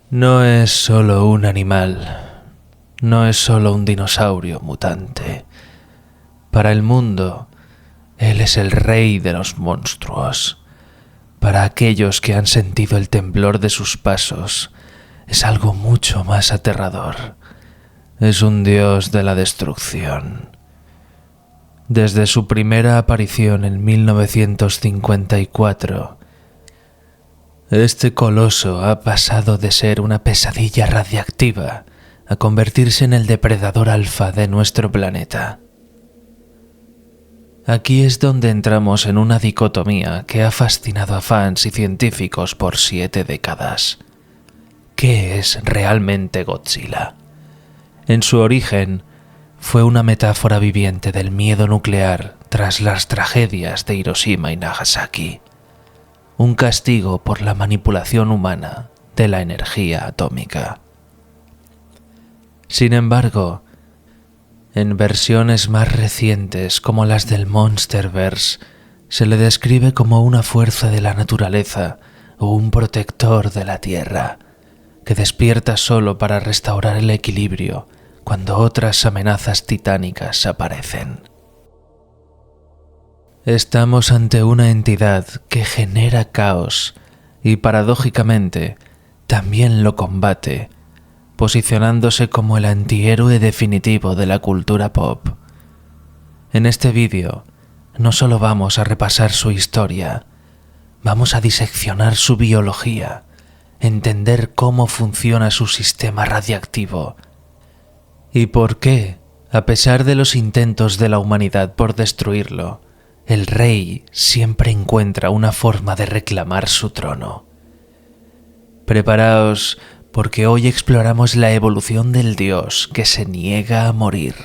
No es solo un animal, no es solo un dinosaurio mutante. Para el mundo, él es el rey de los monstruos. Para aquellos que han sentido el temblor de sus pasos, es algo mucho más aterrador. Es un dios de la destrucción. Desde su primera aparición en 1954, este coloso ha pasado de ser una pesadilla radiactiva a convertirse en el depredador alfa de nuestro planeta. Aquí es donde entramos en una dicotomía que ha fascinado a fans y científicos por 7 décadas. ¿Qué es realmente Godzilla? En su origen, fue una metáfora viviente del miedo nuclear tras las tragedias de Hiroshima y Nagasaki. Un castigo por la manipulación humana de la energía atómica. Sin embargo, en versiones más recientes como las del Monsterverse, se le describe como una fuerza de la naturaleza o un protector de la Tierra, que despierta solo para restaurar el equilibrio cuando otras amenazas titánicas aparecen. Estamos ante una entidad que genera caos y, paradójicamente, también lo combate, posicionándose como el antihéroe definitivo de la cultura pop. En este vídeo, no solo vamos a repasar su historia, vamos a diseccionar su biología, entender cómo funciona su sistema radiactivo y por qué, a pesar de los intentos de la humanidad por destruirlo, el rey siempre encuentra una forma de reclamar su trono. Preparaos, porque hoy exploramos la evolución del dios que se niega a morir.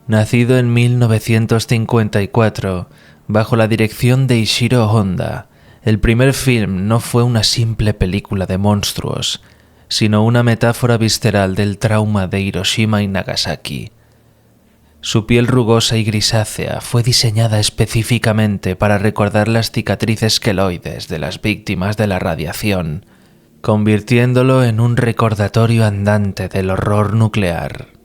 Nacido en 1954, bajo la dirección de Ishiro Honda, el primer film no fue una simple película de monstruos, sino una metáfora visceral del trauma de Hiroshima y Nagasaki. Su piel rugosa y grisácea fue diseñada específicamente para recordar las cicatrices queloides de las víctimas de la radiación, convirtiéndolo en un recordatorio andante del horror nuclear.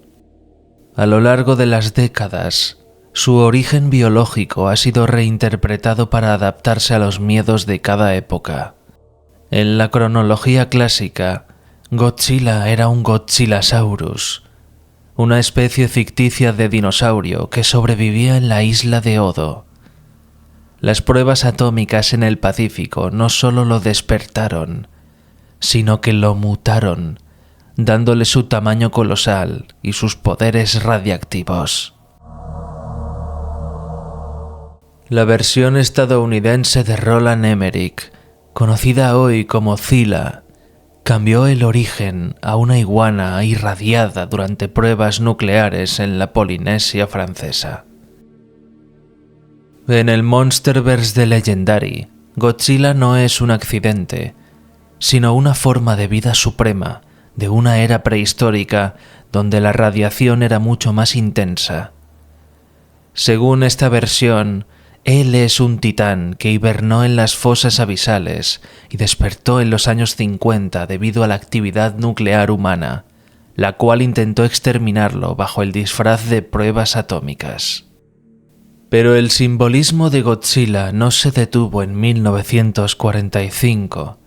A lo largo de las décadas, su origen biológico ha sido reinterpretado para adaptarse a los miedos de cada época. En la cronología clásica, Godzilla era un Godzillasaurus, una especie ficticia de dinosaurio que sobrevivía en la isla de Odo. Las pruebas atómicas en el Pacífico no solo lo despertaron, sino que lo mutaron, dándole su tamaño colosal y sus poderes radiactivos. La versión estadounidense de Roland Emmerich, conocida hoy como Zilla, cambió el origen a una iguana irradiada durante pruebas nucleares en la Polinesia francesa. En el Monsterverse de Legendary, Godzilla no es un accidente, sino una forma de vida suprema de una era prehistórica donde la radiación era mucho más intensa. Según esta versión, él es un titán que hibernó en las fosas abisales y despertó en los años 50 debido a la actividad nuclear humana, la cual intentó exterminarlo bajo el disfraz de pruebas atómicas. Pero el simbolismo de Godzilla no se detuvo en 1945.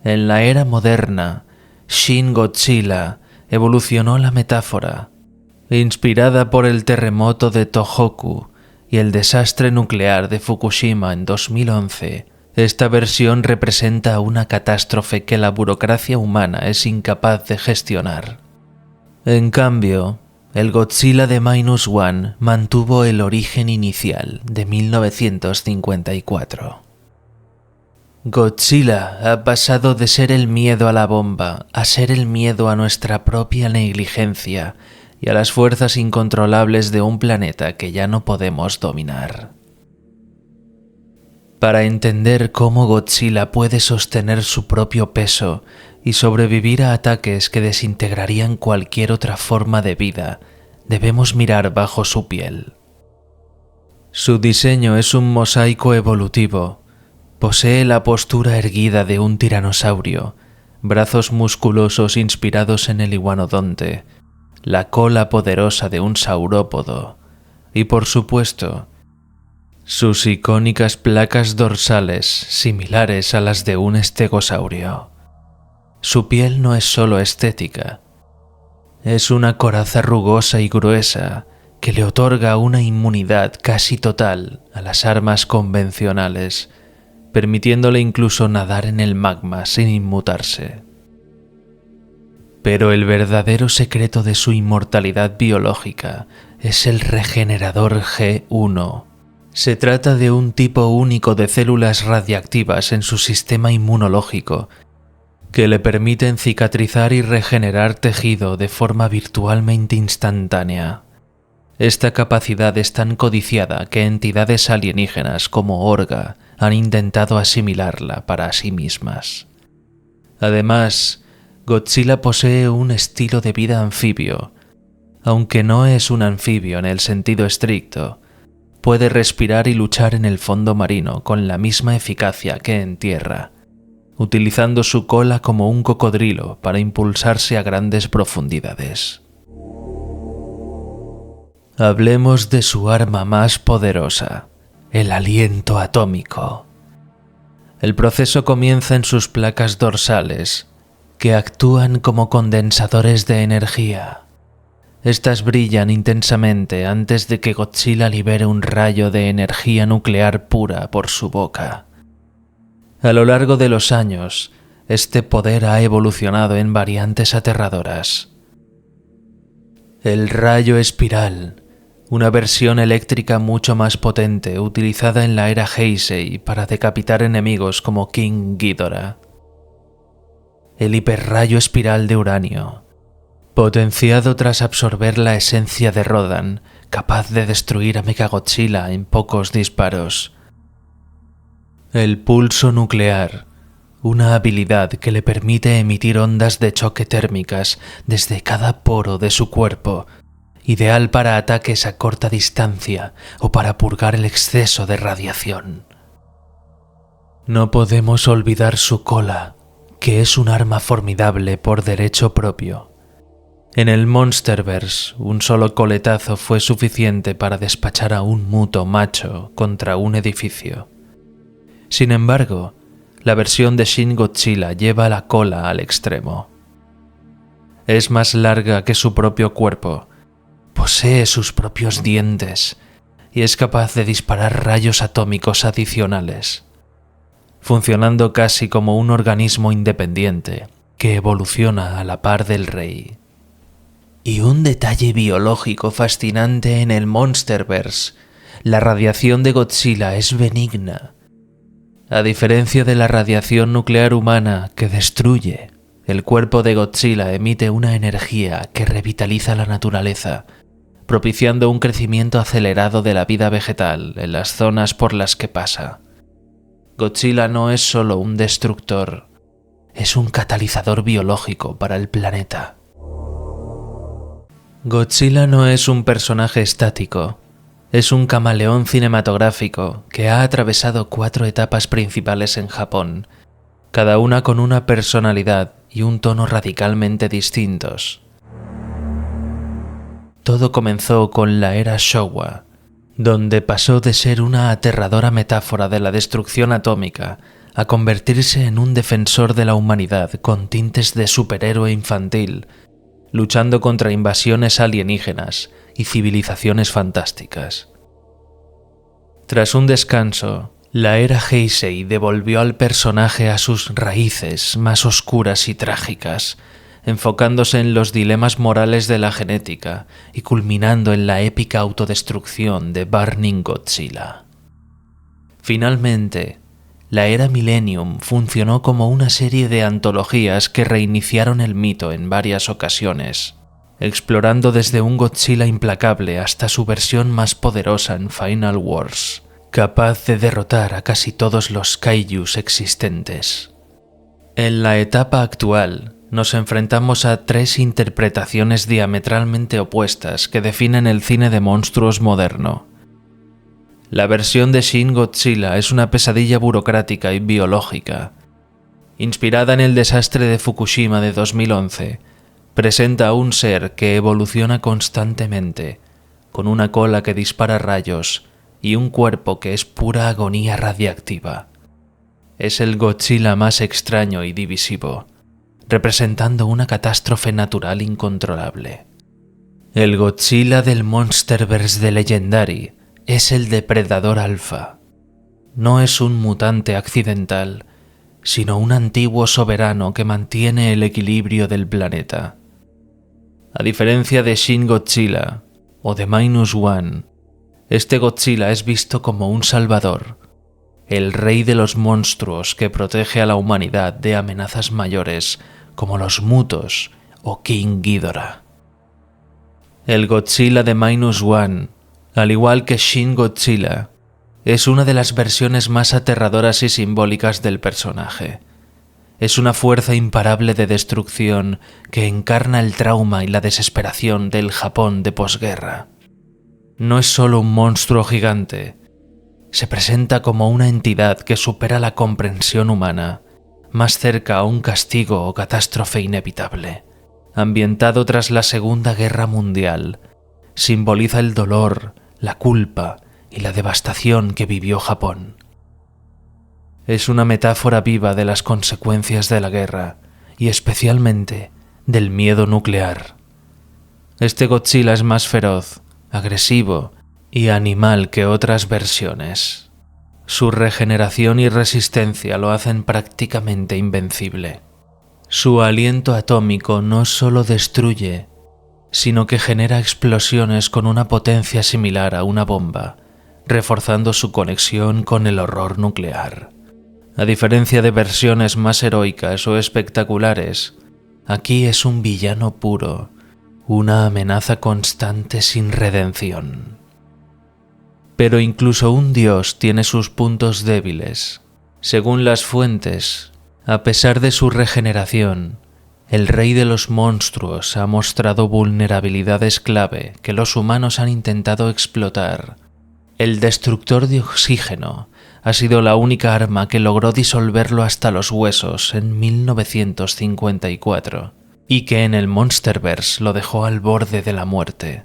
En la era moderna, Shin Godzilla evolucionó la metáfora, inspirada por el terremoto de Tohoku y el desastre nuclear de Fukushima en 2011. Esta versión representa una catástrofe que la burocracia humana es incapaz de gestionar. En cambio, el Godzilla de Minus One mantuvo el origen inicial de 1954. Godzilla ha pasado de ser el miedo a la bomba a ser el miedo a nuestra propia negligencia y a las fuerzas incontrolables de un planeta que ya no podemos dominar. para entender cómo Godzilla puede sostener su propio peso y sobrevivir a ataques que desintegrarían cualquier otra forma de vida, debemos mirar bajo su piel. Su diseño es un mosaico evolutivo. Posee la postura erguida de un tiranosaurio, brazos musculosos inspirados en el iguanodonte, la cola poderosa de un saurópodo y, por supuesto, sus icónicas placas dorsales similares a las de un estegosaurio. Su piel no es solo estética, es una coraza rugosa y gruesa que le otorga una inmunidad casi total a las armas convencionales, permitiéndole incluso nadar en el magma sin inmutarse. Pero el verdadero secreto de su inmortalidad biológica es el regenerador G1. Se trata de un tipo único de células radiactivas en su sistema inmunológico que le permiten cicatrizar y regenerar tejido de forma virtualmente instantánea. Esta capacidad es tan codiciada que entidades alienígenas como Orga han intentado asimilarla para sí mismas. Además, Godzilla posee un estilo de vida anfibio. Aunque no es un anfibio en el sentido estricto, puede respirar y luchar en el fondo marino con la misma eficacia que en tierra, utilizando su cola como un cocodrilo para impulsarse a grandes profundidades. Hablemos de su arma más poderosa, el aliento atómico. El proceso comienza en sus placas dorsales, que actúan como condensadores de energía. Estas brillan intensamente antes de que Godzilla libere un rayo de energía nuclear pura por su boca. A lo largo de los años, este poder ha evolucionado en variantes aterradoras. El rayo espiral, una versión eléctrica mucho más potente utilizada en la era Heisei para decapitar enemigos como King Ghidorah. El hiperrayo espiral de uranio, potenciado tras absorber la esencia de Rodan, capaz de destruir a Mechagodzilla en pocos disparos. El pulso nuclear, una habilidad que le permite emitir ondas de choque térmicas desde cada poro de su cuerpo, ideal para ataques a corta distancia o para purgar el exceso de radiación. No podemos olvidar su cola, que es un arma formidable por derecho propio. En el Monsterverse, un solo coletazo fue suficiente para despachar a un muto macho contra un edificio. Sin embargo, la versión de Shin Godzilla lleva la cola al extremo. Es más larga que su propio cuerpo, posee sus propios dientes y es capaz de disparar rayos atómicos adicionales, funcionando casi como un organismo independiente que evoluciona a la par del rey. Y un detalle biológico fascinante en el Monsterverse: la radiación de Godzilla es benigna. A diferencia de la radiación nuclear humana que destruye, el cuerpo de Godzilla emite una energía que revitaliza la naturaleza, propiciando un crecimiento acelerado de la vida vegetal en las zonas por las que pasa. Godzilla no es solo un destructor, es un catalizador biológico para el planeta. Godzilla no es un personaje estático, es un camaleón cinematográfico que ha atravesado 4 etapas principales en Japón, cada una con una personalidad y un tono radicalmente distintos. Todo comenzó con la era Showa, donde pasó de ser una aterradora metáfora de la destrucción atómica a convertirse en un defensor de la humanidad con tintes de superhéroe infantil, luchando contra invasiones alienígenas y civilizaciones fantásticas. Tras un descanso, la era Heisei devolvió al personaje a sus raíces más oscuras y trágicas, enfocándose en los dilemas morales de la genética y culminando en la épica autodestrucción de Burning Godzilla. Finalmente, la era Millennium funcionó como una serie de antologías que reiniciaron el mito en varias ocasiones, explorando desde un Godzilla implacable hasta su versión más poderosa en Final Wars, capaz de derrotar a casi todos los kaijus existentes. En la etapa actual, nos enfrentamos a 3 interpretaciones diametralmente opuestas que definen el cine de monstruos moderno. La versión de Shin Godzilla es una pesadilla burocrática y biológica. Inspirada en el desastre de Fukushima de 2011, presenta a un ser que evoluciona constantemente, con una cola que dispara rayos y un cuerpo que es pura agonía radiactiva. Es el Godzilla más extraño y divisivo, representando una catástrofe natural incontrolable. El Godzilla del Monsterverse de Legendary es el depredador alfa. No es un mutante accidental, sino un antiguo soberano que mantiene el equilibrio del planeta. A diferencia de Shin Godzilla o de Minus One, este Godzilla es visto como un salvador, el rey de los monstruos que protege a la humanidad de amenazas mayores como los Mutos o King Ghidorah. El Godzilla de Minus One, al igual que Shin Godzilla, es una de las versiones más aterradoras y simbólicas del personaje. Es una fuerza imparable de destrucción que encarna el trauma y la desesperación del Japón de posguerra. No es solo un monstruo gigante, se presenta como una entidad que supera la comprensión humana, más cerca a un castigo o catástrofe inevitable. Ambientado tras la Segunda Guerra Mundial, simboliza el dolor, la culpa y la devastación que vivió Japón. Es una metáfora viva de las consecuencias de la guerra y especialmente del miedo nuclear. Este Godzilla es más feroz, agresivo y animal que otras versiones. Su regeneración y resistencia lo hacen prácticamente invencible. Su aliento atómico no solo destruye, sino que genera explosiones con una potencia similar a una bomba, reforzando su conexión con el horror nuclear. A diferencia de versiones más heroicas o espectaculares, aquí es un villano puro, una amenaza constante sin redención. Pero incluso un dios tiene sus puntos débiles. Según las fuentes, a pesar de su regeneración, el rey de los monstruos ha mostrado vulnerabilidades clave que los humanos han intentado explotar. El destructor de oxígeno ha sido la única arma que logró disolverlo hasta los huesos en 1954 y que en el Monsterverse lo dejó al borde de la muerte.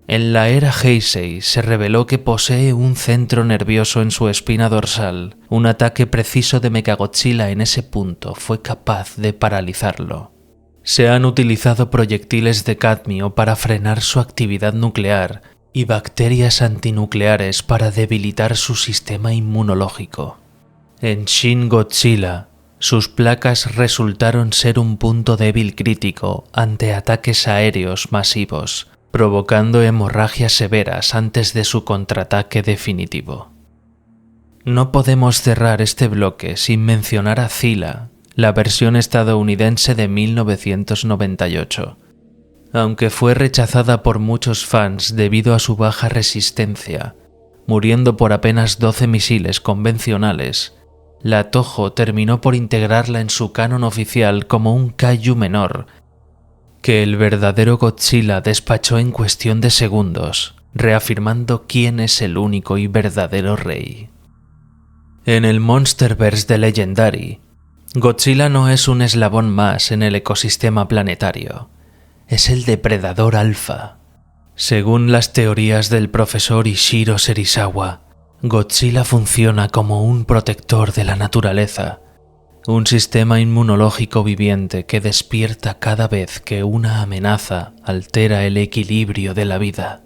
En la era Heisei se reveló que posee un centro nervioso en su espina dorsal. Un ataque preciso de Mechagodzilla en ese punto fue capaz de paralizarlo. Se han utilizado proyectiles de cadmio para frenar su actividad nuclear y bacterias antinucleares para debilitar su sistema inmunológico. En Shin Godzilla, sus placas resultaron ser un punto débil crítico ante ataques aéreos masivos, provocando hemorragias severas antes de su contraataque definitivo. No podemos cerrar este bloque sin mencionar a Zilla, la versión estadounidense de 1998. Aunque fue rechazada por muchos fans debido a su baja resistencia, muriendo por apenas 12 misiles convencionales, la Toho terminó por integrarla en su canon oficial como un kaiju menor, que el verdadero Godzilla despachó en cuestión de segundos, reafirmando quién es el único y verdadero rey. En el Monsterverse de Legendary, Godzilla no es un eslabón más en el ecosistema planetario, es el depredador alfa. Según las teorías del profesor Ishiro Serizawa, Godzilla funciona como un protector de la naturaleza, un sistema inmunológico viviente que despierta cada vez que una amenaza altera el equilibrio de la vida.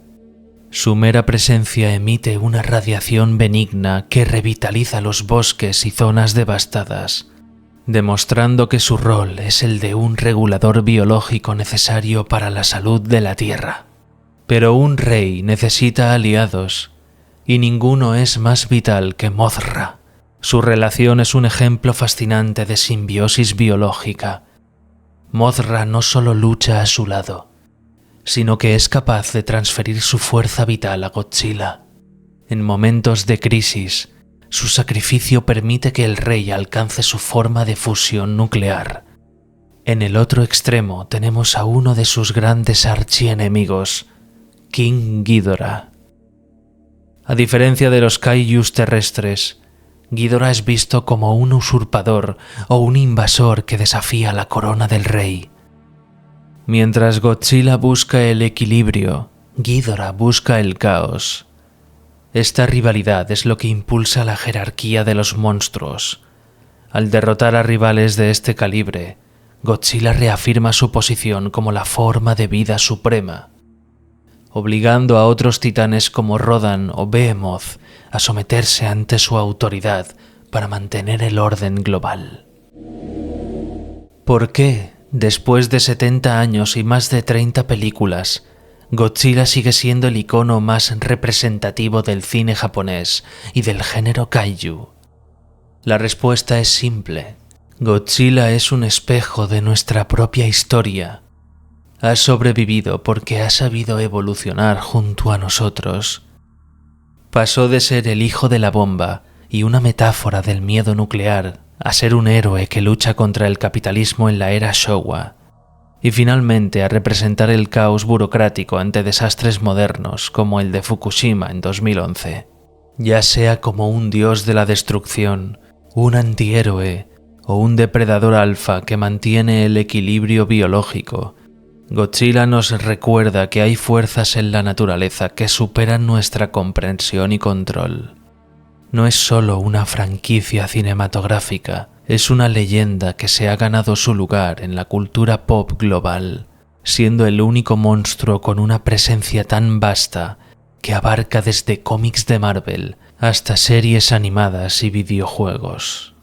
Su mera presencia emite una radiación benigna que revitaliza los bosques y zonas devastadas, demostrando que su rol es el de un regulador biológico necesario para la salud de la Tierra. Pero un rey necesita aliados, y ninguno es más vital que Mothra. Su relación es un ejemplo fascinante de simbiosis biológica. Mothra no solo lucha a su lado, sino que es capaz de transferir su fuerza vital a Godzilla. En momentos de crisis, su sacrificio permite que el rey alcance su forma de fusión nuclear. En el otro extremo tenemos a uno de sus grandes archienemigos, King Ghidorah. A diferencia de los kaijus terrestres, Ghidorah es visto como un usurpador o un invasor que desafía la corona del rey. Mientras Godzilla busca el equilibrio, Ghidorah busca el caos. Esta rivalidad es lo que impulsa la jerarquía de los monstruos. Al derrotar a rivales de este calibre, Godzilla reafirma su posición como la forma de vida suprema, obligando a otros titanes como Rodan o Behemoth a someterse ante su autoridad para mantener el orden global. ¿Por qué, después de 70 años y más de 30 películas, Godzilla sigue siendo el icono más representativo del cine japonés y del género kaiju? La respuesta es simple. Godzilla es un espejo de nuestra propia historia. Ha sobrevivido porque ha sabido evolucionar junto a nosotros. Pasó de ser el hijo de la bomba y una metáfora del miedo nuclear a ser un héroe que lucha contra el capitalismo en la era Showa, y finalmente a representar el caos burocrático ante desastres modernos como el de Fukushima en 2011. Ya sea como un dios de la destrucción, un antihéroe o un depredador alfa que mantiene el equilibrio biológico, Godzilla nos recuerda que hay fuerzas en la naturaleza que superan nuestra comprensión y control. No es solo una franquicia cinematográfica, es una leyenda que se ha ganado su lugar en la cultura pop global, siendo el único monstruo con una presencia tan vasta que abarca desde cómics de Marvel hasta series animadas y videojuegos.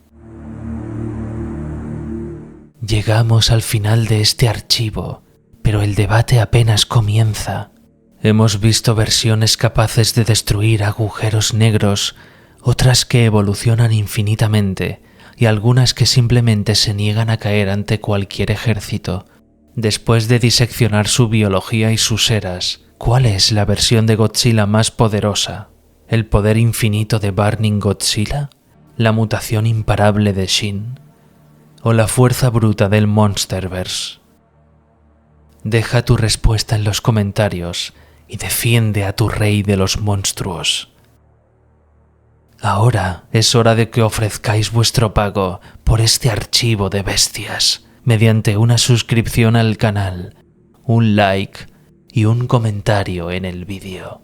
Llegamos al final de este archivo, pero el debate apenas comienza. Hemos visto versiones capaces de destruir agujeros negros, otras que evolucionan infinitamente y algunas que simplemente se niegan a caer ante cualquier ejército. Después de diseccionar su biología y sus eras, ¿cuál es la versión de Godzilla más poderosa? ¿El poder infinito de Burning Godzilla? ¿La mutación imparable de Shin? ¿O la fuerza bruta del Monsterverse? Deja tu respuesta en los comentarios y defiende a tu rey de los monstruos. Ahora es hora de que ofrezcáis vuestro pago por este archivo de bestias mediante una suscripción al canal, un like y un comentario en el vídeo.